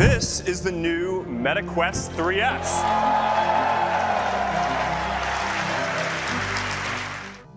This is the new Meta Quest 3S.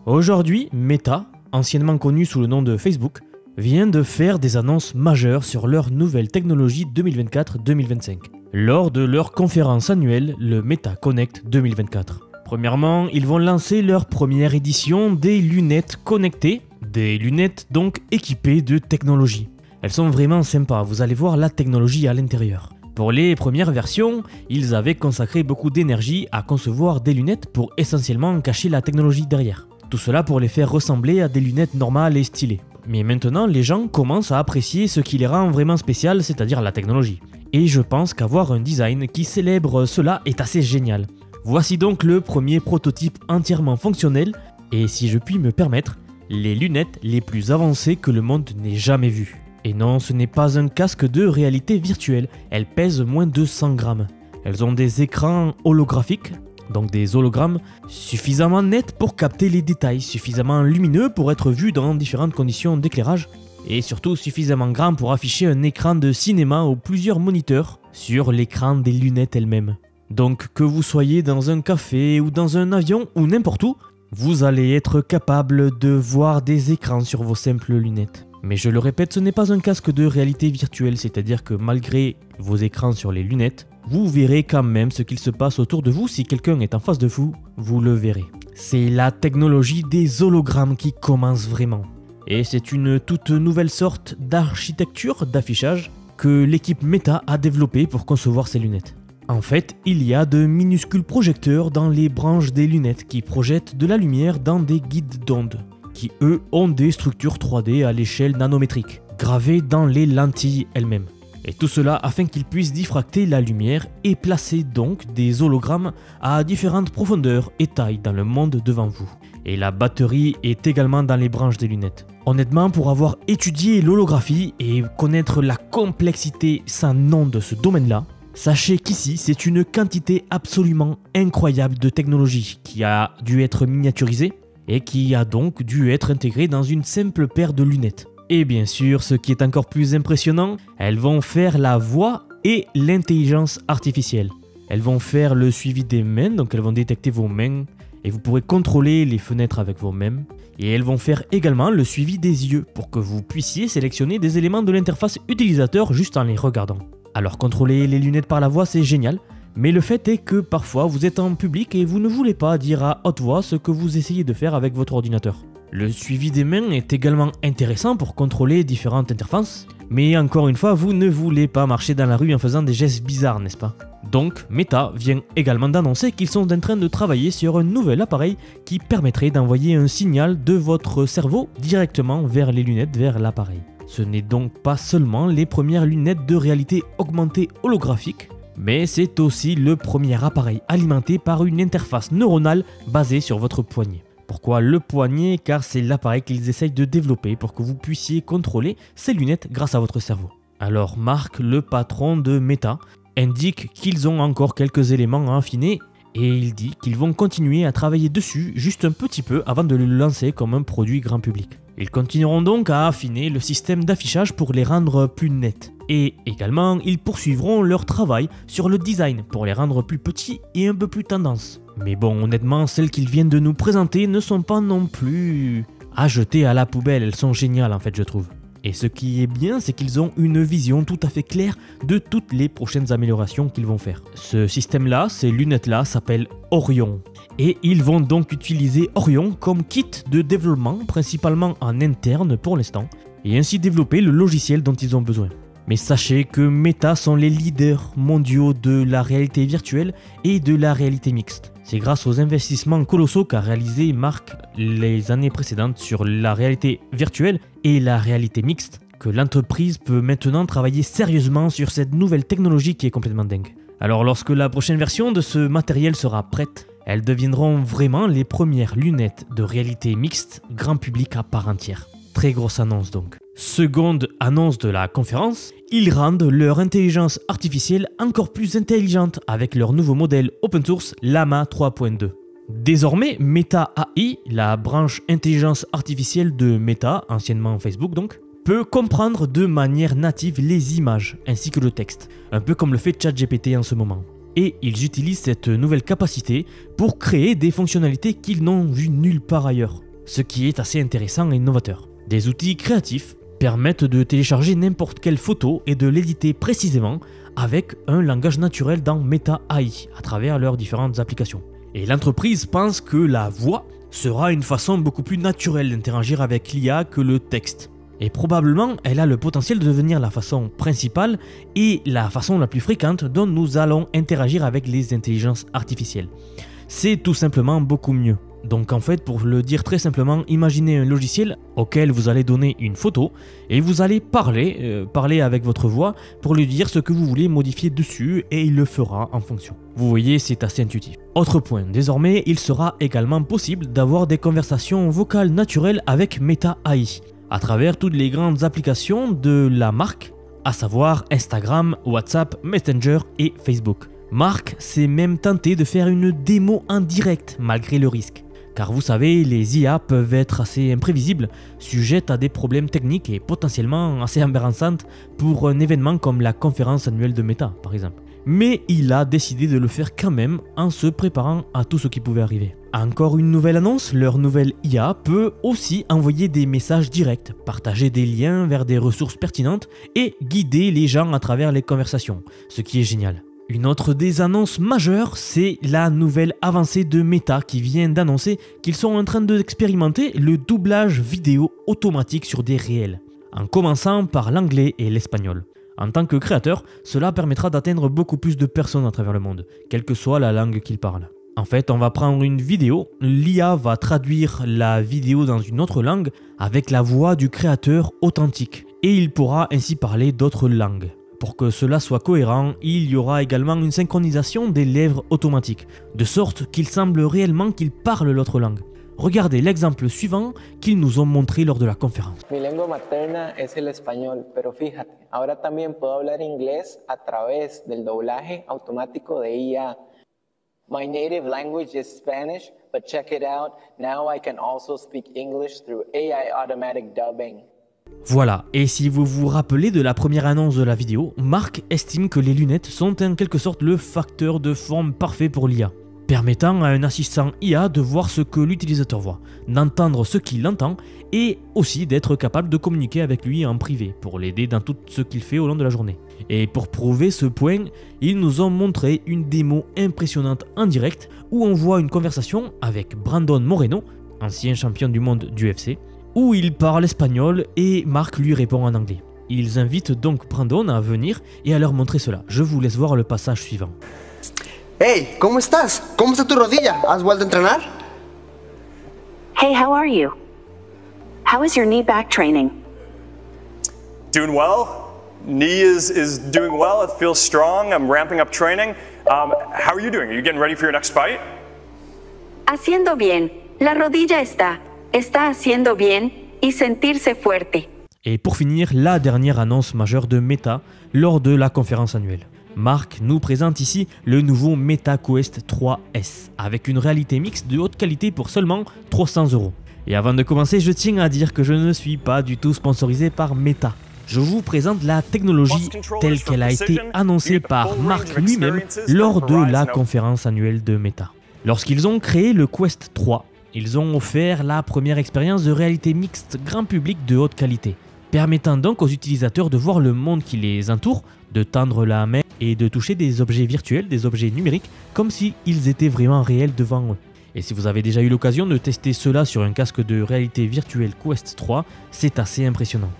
Aujourd'hui, Meta, anciennement connu sous le nom de Facebook, vient de faire des annonces majeures sur leur nouvelle technologie 2024-2025, lors de leur conférence annuelle, le Meta Connect 2024. Premièrement, ils vont lancer leur première édition des lunettes connectées, des lunettes donc équipées de technologie. Elles sont vraiment sympas, vous allez voir la technologie à l'intérieur. Pour les premières versions, ils avaient consacré beaucoup d'énergie à concevoir des lunettes pour essentiellement cacher la technologie derrière. Tout cela pour les faire ressembler à des lunettes normales et stylées. Mais maintenant, les gens commencent à apprécier ce qui les rend vraiment spéciales, c'est-à-dire la technologie. Et je pense qu'avoir un design qui célèbre cela est assez génial. Voici donc le premier prototype entièrement fonctionnel, et si je puis me permettre, les lunettes les plus avancées que le monde n'ait jamais vues. Et non, ce n'est pas un casque de réalité virtuelle, elles pèsent moins de 100 grammes. Elles ont des écrans holographiques, donc des hologrammes, suffisamment nets pour capter les détails, suffisamment lumineux pour être vus dans différentes conditions d'éclairage, et surtout suffisamment grand pour afficher un écran de cinéma ou plusieurs moniteurs sur l'écran des lunettes elles-mêmes. Donc que vous soyez dans un café ou dans un avion ou n'importe où, vous allez être capable de voir des écrans sur vos simples lunettes. Mais je le répète, ce n'est pas un casque de réalité virtuelle, c'est-à-dire que malgré vos écrans sur les lunettes, vous verrez quand même ce qu'il se passe autour de vous. Si quelqu'un est en face de vous, vous le verrez. C'est la technologie des hologrammes qui commence vraiment. Et c'est une toute nouvelle sorte d'architecture d'affichage que l'équipe Meta a développée pour concevoir ces lunettes. En fait, il y a de minuscules projecteurs dans les branches des lunettes qui projettent de la lumière dans des guides d'ondes, qui eux ont des structures 3D à l'échelle nanométrique, gravées dans les lentilles elles-mêmes. Et tout cela afin qu'ils puissent diffracter la lumière et placer donc des hologrammes à différentes profondeurs et tailles dans le monde devant vous. Et la batterie est également dans les branches des lunettes. Honnêtement, pour avoir étudié l'holographie et connaître la complexité sans nom de ce domaine-là, sachez qu'ici c'est une quantité absolument incroyable de technologie qui a dû être miniaturisée et qui a donc dû être intégrée dans une simple paire de lunettes. Et bien sûr, ce qui est encore plus impressionnant, elles vont faire la voix et l'intelligence artificielle. Elles vont faire le suivi des mains, donc elles vont détecter vos mains et vous pourrez contrôler les fenêtres avec vos mains. Et elles vont faire également le suivi des yeux pour que vous puissiez sélectionner des éléments de l'interface utilisateur juste en les regardant. Alors contrôler les lunettes par la voix, c'est génial, mais le fait est que parfois vous êtes en public et vous ne voulez pas dire à haute voix ce que vous essayez de faire avec votre ordinateur. Le suivi des mains est également intéressant pour contrôler différentes interfaces, mais encore une fois, vous ne voulez pas marcher dans la rue en faisant des gestes bizarres, n'est-ce pas? Donc, Meta vient également d'annoncer qu'ils sont en train de travailler sur un nouvel appareil qui permettrait d'envoyer un signal de votre cerveau directement vers les lunettes, vers l'appareil. Ce n'est donc pas seulement les premières lunettes de réalité augmentée holographique, mais c'est aussi le premier appareil alimenté par une interface neuronale basée sur votre poignet. Pourquoi le poignet? Car c'est l'appareil qu'ils essayent de développer pour que vous puissiez contrôler ces lunettes grâce à votre cerveau. Alors Mark, le patron de Meta, indique qu'ils ont encore quelques éléments à affiner et il dit qu'ils vont continuer à travailler dessus juste un petit peu avant de le lancer comme un produit grand public. Ils continueront donc à affiner le système d'affichage pour les rendre plus nets. Et également, ils poursuivront leur travail sur le design pour les rendre plus petits et un peu plus tendance. Mais bon, honnêtement, celles qu'ils viennent de nous présenter ne sont pas non plus à jeter à la poubelle, elles sont géniales en fait je trouve. Et ce qui est bien, c'est qu'ils ont une vision tout à fait claire de toutes les prochaines améliorations qu'ils vont faire. Ce système-là, ces lunettes-là, s'appelle Orion. Et ils vont donc utiliser Orion comme kit de développement, principalement en interne pour l'instant, et ainsi développer le logiciel dont ils ont besoin. Mais sachez que Meta sont les leaders mondiaux de la réalité virtuelle et de la réalité mixte. C'est grâce aux investissements colossaux qu'a réalisé Mark les années précédentes sur la réalité virtuelle et la réalité mixte que l'entreprise peut maintenant travailler sérieusement sur cette nouvelle technologie qui est complètement dingue. Alors lorsque la prochaine version de ce matériel sera prête, elles deviendront vraiment les premières lunettes de réalité mixte grand public à part entière. Très grosse annonce donc. Seconde annonce de la conférence, ils rendent leur intelligence artificielle encore plus intelligente avec leur nouveau modèle open source Llama 3.2. Désormais, Meta AI, la branche intelligence artificielle de Meta, anciennement Facebook donc, peut comprendre de manière native les images ainsi que le texte, un peu comme le fait ChatGPT en ce moment. Et ils utilisent cette nouvelle capacité pour créer des fonctionnalités qu'ils n'ont vues nulle part ailleurs, ce qui est assez intéressant et innovateur. Des outils créatifs permettent de télécharger n'importe quelle photo et de l'éditer précisément avec un langage naturel dans Meta AI à travers leurs différentes applications. Et l'entreprise pense que la voix sera une façon beaucoup plus naturelle d'interagir avec l'IA que le texte. Et probablement, elle a le potentiel de devenir la façon principale et la façon la plus fréquente dont nous allons interagir avec les intelligences artificielles. C'est tout simplement beaucoup mieux. Donc en fait, pour le dire très simplement, imaginez un logiciel auquel vous allez donner une photo et vous allez parler avec votre voix pour lui dire ce que vous voulez modifier dessus et il le fera en fonction. Vous voyez, c'est assez intuitif. Autre point, désormais, il sera également possible d'avoir des conversations vocales naturelles avec Meta AI à travers toutes les grandes applications de la marque, à savoir Instagram, WhatsApp, Messenger et Facebook. Mark s'est même tenté de faire une démo en direct malgré le risque. Car vous savez, les IA peuvent être assez imprévisibles, sujettes à des problèmes techniques et potentiellement assez embarrassantes pour un événement comme la conférence annuelle de Meta par exemple. Mais il a décidé de le faire quand même en se préparant à tout ce qui pouvait arriver. Encore une nouvelle annonce, leur nouvelle IA peut aussi envoyer des messages directs, partager des liens vers des ressources pertinentes et guider les gens à travers les conversations, ce qui est génial. Une autre des annonces majeures, c'est la nouvelle avancée de Meta qui vient d'annoncer qu'ils sont en train d'expérimenter le doublage vidéo automatique sur des réels, en commençant par l'anglais et l'espagnol. En tant que créateur, cela permettra d'atteindre beaucoup plus de personnes à travers le monde, quelle que soit la langue qu'ils parlent. En fait, on va prendre une vidéo, l'IA va traduire la vidéo dans une autre langue avec la voix du créateur authentique, et il pourra ainsi parler d'autres langues. Pour que cela soit cohérent, il y aura également une synchronisation des lèvres automatiques, de sorte qu'il semble réellement qu'il parle l'autre langue. Regardez l'exemple suivant qu'ils nous ont montré lors de la conférence. Mi lengua materna es el español, pero fíjate, ahora también puedo hablar inglés a través del doblaje automático de IA. My native language is Spanish, but check it out, now I can also speak English through AI automatic dubbing. Voilà, et si vous vous rappelez de la première annonce de la vidéo, Mark estime que les lunettes sont en quelque sorte le facteur de forme parfait pour l'IA, permettant à un assistant IA de voir ce que l'utilisateur voit, d'entendre ce qu'il entend et aussi d'être capable de communiquer avec lui en privé pour l'aider dans tout ce qu'il fait au long de la journée. Et pour prouver ce point, ils nous ont montré une démo impressionnante en direct où on voit une conversation avec Brandon Moreno, ancien champion du monde d'UFC, où il parle espagnol et Mark lui répond en anglais. Ils invitent donc Brandon à venir et à leur montrer cela. Je vous laisse voir le passage suivant. Hey, ¿cómo estás? ¿Cómo está tu rodilla? ¿Has vuelto a entrenar? Hey, how are you? How is your knee back training? Doing well. Knee is doing well. It feels strong. I'm ramping up training. How are you doing? Are you getting ready for your next fight? Haciendo bien. La rodilla está haciendo bien y sentirse fuerte. Et pour finir, la dernière annonce majeure de Meta lors de la conférence annuelle. Mark nous présente ici le nouveau Meta Quest 3S avec une réalité mixte de haute qualité pour seulement 300 €. Et avant de commencer, je tiens à dire que je ne suis pas du tout sponsorisé par Meta. Je vous présente la technologie telle qu'elle a été annoncée par Mark lui-même lors de la conférence annuelle de Meta. Lorsqu'ils ont créé le Quest 3, ils ont offert la première expérience de réalité mixte grand public de haute qualité, permettant donc aux utilisateurs de voir le monde qui les entoure, de tendre la main et de toucher des objets virtuels, des objets numériques, comme s'ils étaient vraiment réels devant eux. Et si vous avez déjà eu l'occasion de tester cela sur un casque de réalité virtuelle Quest 3, c'est assez impressionnant.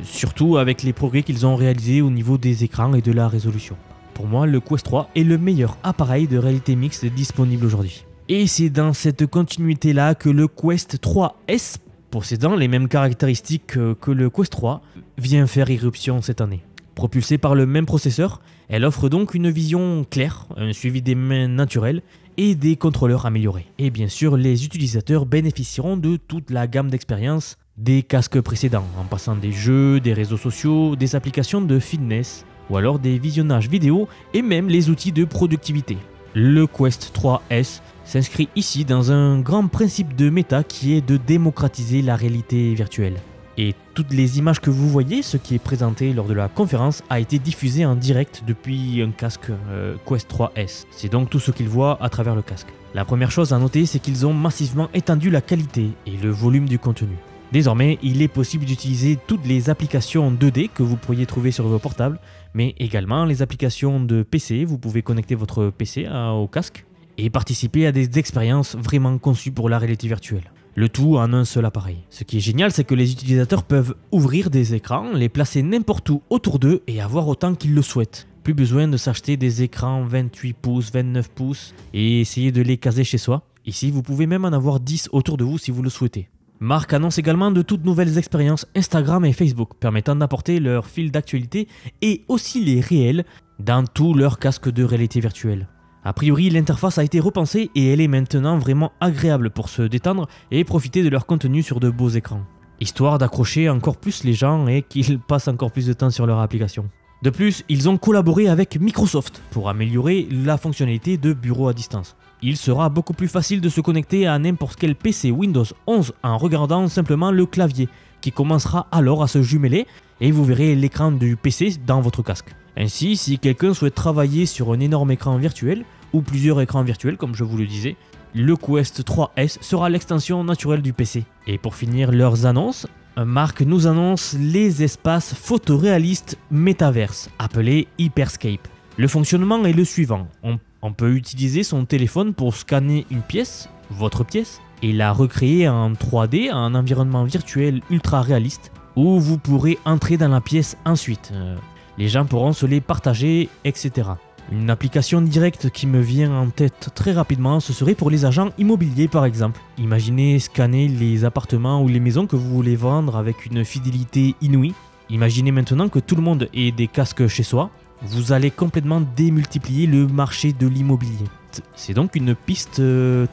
Surtout avec les progrès qu'ils ont réalisés au niveau des écrans et de la résolution. Pour moi, le Quest 3 est le meilleur appareil de réalité mixte disponible aujourd'hui. Et c'est dans cette continuité-là que le Quest 3S, possédant les mêmes caractéristiques que le Quest 3, vient faire irruption cette année. Propulsée par le même processeur, elle offre donc une vision claire, un suivi des mains naturel et des contrôleurs améliorés. Et bien sûr, les utilisateurs bénéficieront de toute la gamme d'expériences des casques précédents, en passant des jeux, des réseaux sociaux, des applications de fitness, ou alors des visionnages vidéo et même les outils de productivité. Le Quest 3S s'inscrit ici dans un grand principe de Meta qui est de démocratiser la réalité virtuelle. Et Toutes les images que vous voyez, ce qui est présenté lors de la conférence, a été diffusé en direct depuis un casque Quest 3S. C'est donc tout ce qu'ils voient à travers le casque. La première chose à noter, c'est qu'ils ont massivement étendu la qualité et le volume du contenu. Désormais, il est possible d'utiliser toutes les applications 2D que vous pourriez trouver sur vos portables, mais également les applications de PC. Vous pouvez connecter votre PC au casque et participer à des expériences vraiment conçues pour la réalité virtuelle. Le tout en un seul appareil. Ce qui est génial, c'est que les utilisateurs peuvent ouvrir des écrans, les placer n'importe où autour d'eux et avoir autant qu'ils le souhaitent. Plus besoin de s'acheter des écrans 28 pouces, 29 pouces et essayer de les caser chez soi. Ici, vous pouvez même en avoir 10 autour de vous si vous le souhaitez. Marque annonce également de toutes nouvelles expériences Instagram et Facebook permettant d'apporter leur fil d'actualité et aussi les réels dans tous leurs casques de réalité virtuelle. A priori, l'interface a été repensée et elle est maintenant vraiment agréable pour se détendre et profiter de leur contenu sur de beaux écrans, histoire d'accrocher encore plus les gens et qu'ils passent encore plus de temps sur leur application. De plus, ils ont collaboré avec Microsoft pour améliorer la fonctionnalité de bureau à distance. Il sera beaucoup plus facile de se connecter à n'importe quel PC Windows 11 en regardant simplement le clavier, qui commencera alors à se jumeler et vous verrez l'écran du PC dans votre casque. Ainsi, si quelqu'un souhaite travailler sur un énorme écran virtuel, ou plusieurs écrans virtuels comme je vous le disais, le Quest 3S sera l'extension naturelle du PC. Et pour finir leurs annonces, Mark nous annonce les espaces photoréalistes Metaverse, appelés Hyperscape. Le fonctionnement est le suivant, on peut utiliser son téléphone pour scanner une pièce, votre pièce, et la recréer en 3D, en environnement virtuel ultra réaliste, où vous pourrez entrer dans la pièce ensuite. Les gens pourront se les partager, etc. Une application directe qui me vient en tête très rapidement, ce serait pour les agents immobiliers par exemple. Imaginez scanner les appartements ou les maisons que vous voulez vendre avec une fidélité inouïe. Imaginez maintenant que tout le monde ait des casques chez soi. Vous allez complètement démultiplier le marché de l'immobilier. C'est donc une piste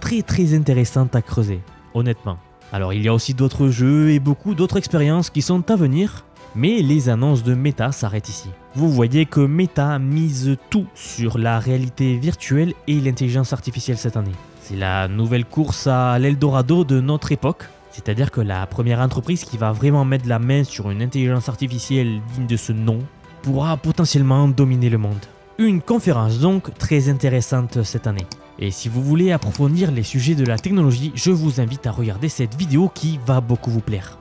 très intéressante à creuser, honnêtement. Alors il y a aussi d'autres jeux et beaucoup d'autres expériences qui sont à venir. Mais les annonces de Meta s'arrêtent ici. Vous voyez que Meta mise tout sur la réalité virtuelle et l'intelligence artificielle cette année. C'est la nouvelle course à l'Eldorado de notre époque. C'est-à-dire que la première entreprise qui va vraiment mettre la main sur une intelligence artificielle digne de ce nom pourra potentiellement dominer le monde. Une conférence donc très intéressante cette année. Et si vous voulez approfondir les sujets de la technologie, je vous invite à regarder cette vidéo qui va beaucoup vous plaire.